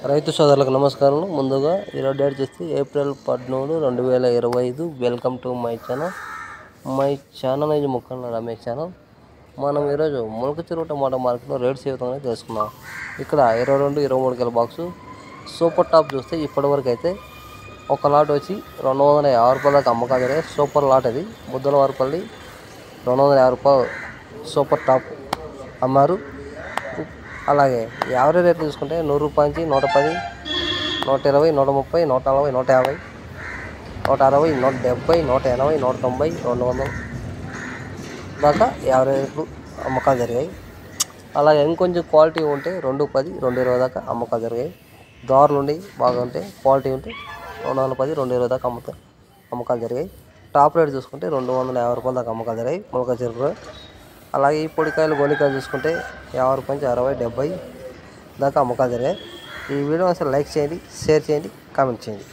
రైతు సోదరులకు నమస్కారం. ముందుగా ఈరోజు డేట్ చేస్తే April 13, 2025. Welcome to my channel ఇది ముక్కన్న రమేష్ ఛానల్. మనం ఈరోజు ములకచెరువు టమాటా మార్కెట్లో రేట్స్ ఏ విధంగా తెలుసుకున్నాం. ఇక్కడ 22, 23 కిలో బాక్సు సూపర్ టాప్ చూస్తే ఇప్పటివరకు అయితే ఒక లాట్ వచ్చి 250 రూపాయల దాకా అమ్మకాలు జరిగాయి. సూపర్ లాట్ అది బుద్ధలవారిపల్లి 250 రూపాయలు సూపర్ టాప్ అమ్మారు. అలాగే యావరేజ్ రేట్లు చూసుకుంటే 100 రూపాయల నుంచి 110, 120, 130, 140, 150, 160, 170, 180, 190, 200 దాకా యావరేజ్ రేట్లు అమ్మకాలు జరిగాయి. అలాగే ఇంకొంచెం క్వాలిటీ ఉంటే 210, 220 దాకా అమ్మకాలు జరిగాయి. దారులు ఉండి బాగా ఉంటే క్వాలిటీ ఉంటే 210, 220 దాకా అమ్మకాలు జరిగాయి. టాప్ రేట్ చూసుకుంటే 250 రూపాయల దాకా అమ్మకాలు జరిగాయి ములకచెరువులో. అలాగే ఈ పొడికాయలు గోలికాయలు చూసుకుంటే 50 రూపాయల నుంచి 60, 70 దాకా అమ్మకాలు జరిగాయి. ఈ వీడియో అసలు లైక్ చేయండి, షేర్ చేయండి, కామెంట్ చేయండి.